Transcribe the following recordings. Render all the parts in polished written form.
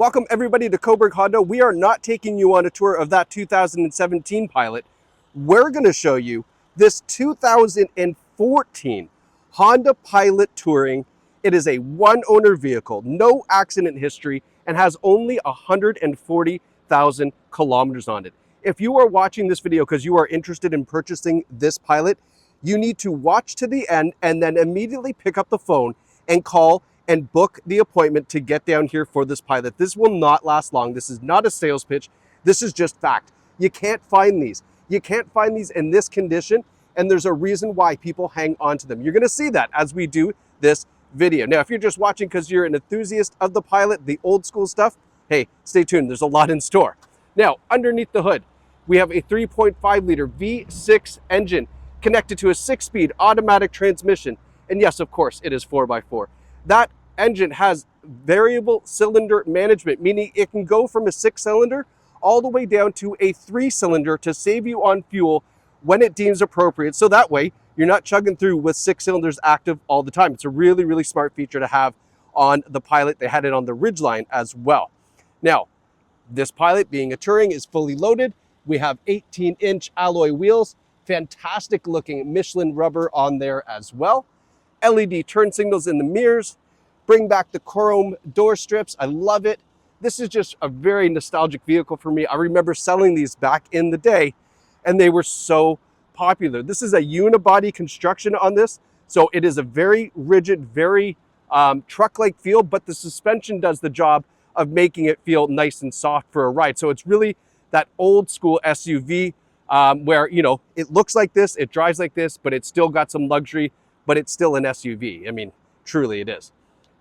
Welcome everybody to Cobourg Honda. We are not taking you on a tour of that 2017 Pilot. We're going to show you this 2014 Honda Pilot Touring. It is a one-owner vehicle, no accident history, and has only 140,000 kilometers on it. If you are watching this video because you are interested in purchasing this Pilot, you need to watch to the end and then immediately pick up the phone and call and book the appointment to get down here for this Pilot. This will not last long. This is not a sales pitch. This is just fact. You can't find these. You can't find these in this condition, and there's a reason why people hang on to them. You're gonna see that as we do this video. Now, if you're just watching because you're an enthusiast of the Pilot, the old school stuff, hey, stay tuned. There's a lot in store. Now, underneath the hood, we have a 3.5 liter V6 engine connected to a 6-speed automatic transmission. And yes, of course, it is 4x4. That engine has variable cylinder management, meaning it can go from a 6-cylinder all the way down to a 3-cylinder to save you on fuel when it deems appropriate. So that way, you're not chugging through with 6 cylinders active all the time. It's a really, really smart feature to have on the Pilot. They had it on the Ridgeline as well. Now, this Pilot, being a Touring, is fully loaded. We have 18-inch alloy wheels, fantastic looking Michelin rubber on there as well. LED turn signals in the mirrors, bring back the chrome door strips. I love it. This is just a very nostalgic vehicle for me. I remember selling these back in the day and they were so popular. This is a unibody construction on this. So it is a very rigid, very truck-like feel, but the suspension does the job of making it feel nice and soft for a ride. So it's really that old school SUV where, you know, it looks like this, it drives like this, but it's still got some luxury, but it's still an SUV. I mean, truly it is.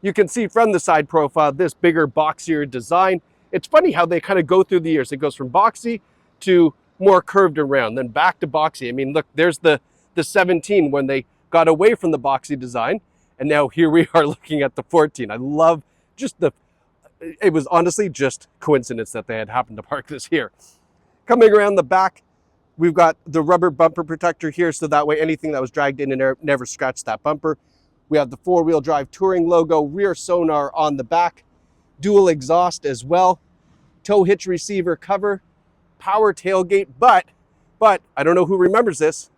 You can see from the side profile, this bigger, boxier design. It's funny how they kind of go through the years. It goes from boxy to more curved around, then back to boxy. I mean, look, there's the 17 when they got away from the boxy design, and now here we are looking at the 14. I love just it was honestly just coincidence that they had happened to park this here. Coming around the back, we've got the rubber bumper protector here, so that way anything that was dragged in and there never scratched that bumper. We have the 4-wheel drive Touring logo, rear sonar on the back, dual exhaust as well, tow hitch receiver cover, power tailgate, but I don't know who remembers this,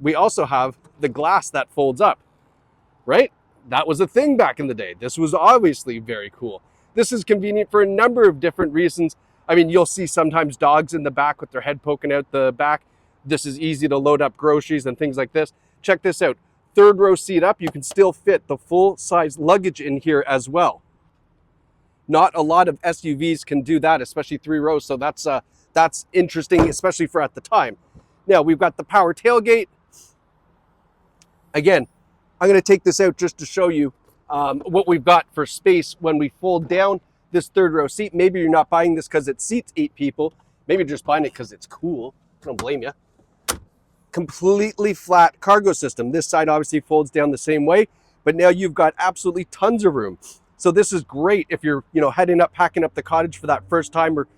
we also have the glass that folds up, right? That was a thing back in the day. This was obviously very cool. This is convenient for a number of different reasons. I mean, you'll see sometimes dogs in the back with their head poking out the back. This is easy to load up groceries and things like this. Check this out. 3rd row seat up, you can still fit the full size luggage in here as well. Not a lot of SUVs can do that, especially 3 rows. So that's interesting, especially for at the time. Now we've got the power tailgate. Again, I'm going to take this out just to show you what we've got for space when we fold down this 3rd row seat. Maybe you're not buying this because it seats 8 people. Maybe you're just buying it because it's cool. I don't blame you. Completely flat cargo system. This side obviously folds down the same way, but now you've got absolutely tons of room. So this is great if you're, you know, heading up, packing up the cottage for that first time or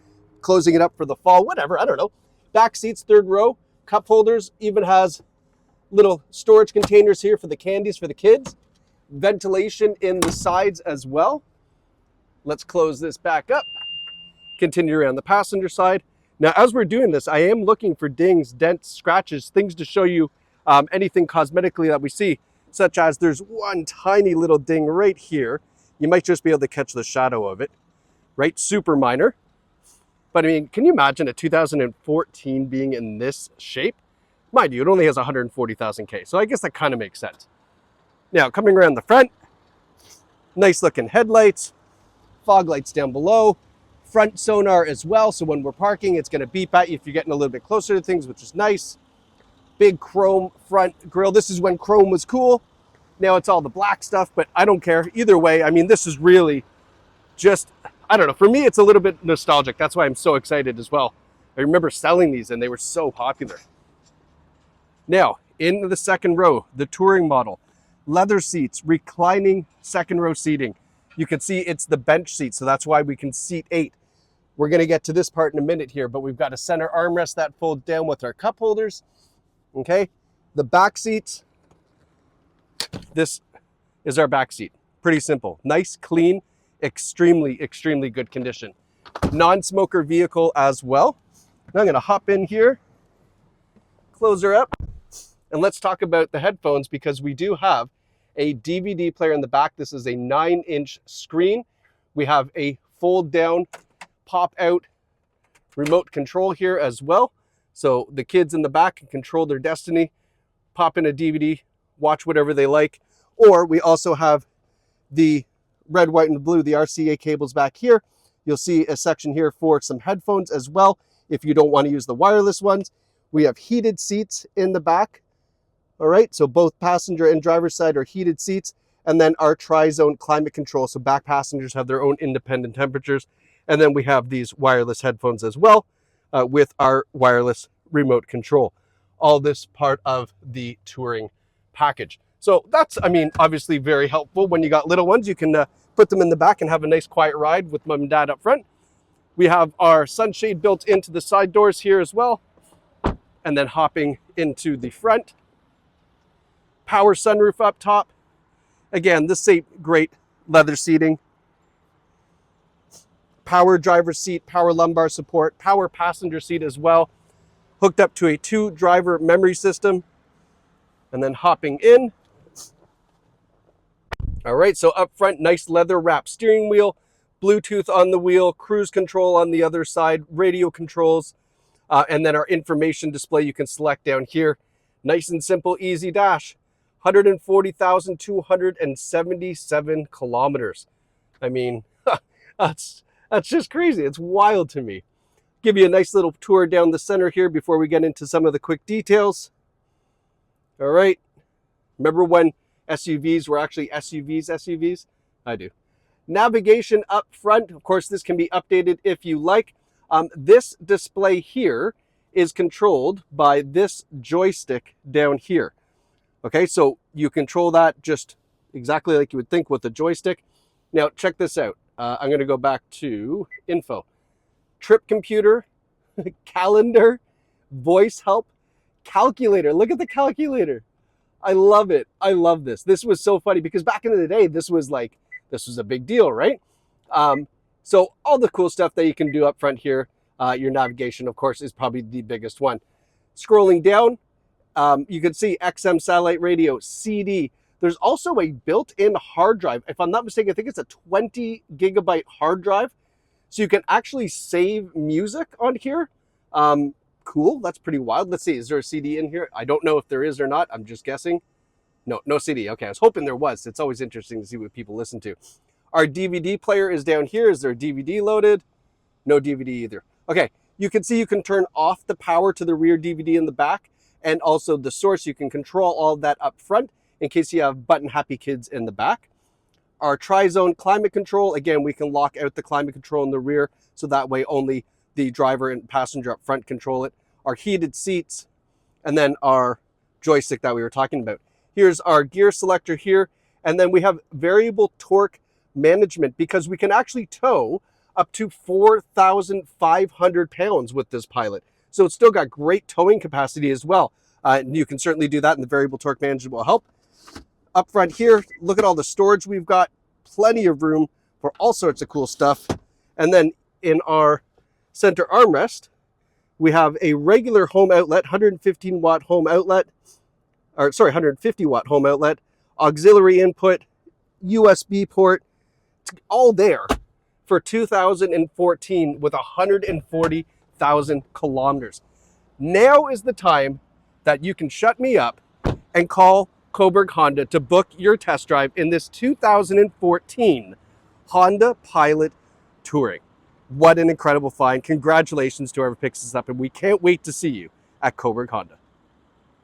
closing it up for the fall, whatever, I don't know. Back seats, 3rd row, cup holders, even has little storage containers here for the candies for the kids. Ventilation in the sides as well. Let's close this back up. Continue around the passenger side. Now, as we're doing this, I am looking for dings, dents, scratches, things to show you anything cosmetically that we see, such as there's one tiny little ding right here. You might just be able to catch the shadow of it, right? Super minor. But I mean, can you imagine a 2014 being in this shape? Mind you, it only has 140,000 K, so I guess that kind of makes sense. Now, coming around the front, nice looking headlights, fog lights down below, front sonar as well, so when we're parking, it's going to beep at you if you're getting a little bit closer to things, which is nice. Big chrome front grille. This is when chrome was cool. Now it's all the black stuff, but I don't care. Either way, I mean, this is really just, I don't know, for me, it's a little bit nostalgic. That's why I'm so excited as well. I remember selling these and they were so popular. Now, in the 2nd row, the Touring model, leather seats, reclining 2nd row seating. You can see it's the bench seat, so that's why we can seat 8. We're going to get to this part in a minute here, but we've got a center armrest that folds down with our cup holders. Okay, the back seats. This is our back seat. Pretty simple, nice, clean. extremely, extremely good condition. Non-smoker vehicle as well. Now I'm gonna hop in here, close her up, and let's talk about the headphones, because we do have a DVD player in the back. This is a 9-inch screen. We have a fold down, pop out remote control here as well. So the kids in the back can control their destiny, pop in a DVD, watch whatever they like. Or we also have the red, white, and blue, the RCA cables back here. You'll see a section here for some headphones as well, if you don't want to use the wireless ones. We have heated seats in the back. All right, so both passenger and driver's side are heated seats. And then our tri-zone climate control, so back passengers have their own independent temperatures. And then we have these wireless headphones as well, with our wireless remote control. All this part of the touring package. So that's, I mean, obviously very helpful when you got little ones. You can put them in the back and have a nice quiet ride with mom and dad up front. We have our sunshade built into the side doors here as well. And then hopping into the front. Power sunroof up top. Again, this is great leather seating. Power driver's seat, power lumbar support, power passenger seat as well. Hooked up to a 2-driver memory system. And then hopping in. All right, so up front, nice leather wrap steering wheel, Bluetooth on the wheel, cruise control on the other side, radio controls, and then our information display you can select down here. Nice and simple, easy dash. 140,277 kilometers. I mean, that's just crazy. It's wild to me. Give you a nice little tour down the center here before we get into some of the quick details. All right. Remember when SUVs were actually SUVs? I do. Navigation up front. Of course, this can be updated if you like. This display here is controlled by this joystick down here. Okay, so you control that just exactly like you would think with a joystick. Now, check this out. I'm going to go back to info. Trip computer, calendar, voice help, calculator. Look at the calculator. I love it. I love this. This was so funny because back in the day, this was a big deal, right? So all the cool stuff that you can do up front here. Your navigation, of course, is probably the biggest one. Scrolling down, you can see XM satellite radio, CD. There's also a built-in hard drive. If I'm not mistaken, I think it's a 20 gigabyte hard drive. So you can actually save music on here. Cool, that's pretty wild. Let's see, is there a CD in here? I don't know if there is or not. I'm just guessing. No CD. Okay, I was hoping there was. It's always interesting to see what people listen to. Our DVD player is down here. Is there a DVD loaded? No DVD either. Okay, you can see you can turn off the power to the rear DVD in the back, and also the source. You can control all of that up front in case you have button happy kids in the back. Our tri-zone climate control, again, we can lock out the climate control in the rear, so that way only the driver and passenger up front control it. Our heated seats, and then our joystick that we were talking about. Here's our gear selector here, and then we have variable torque management because we can actually tow up to 4,500 pounds with this Pilot. So it's still got great towing capacity as well. You can certainly do that, and the variable torque management will help. Up front here, look at all the storage we've got. Plenty of room for all sorts of cool stuff. And then in our center armrest, we have a regular home outlet, 115 watt home outlet, 150 watt home outlet, auxiliary input, USB port, all there for 2014 with 140,000 kilometers. Now is the time that you can shut me up and call Cobourg Honda to book your test drive in this 2014 Honda Pilot Touring. What an incredible find. Congratulations to whoever picks this up, and we can't wait to see you at Cobourg Honda.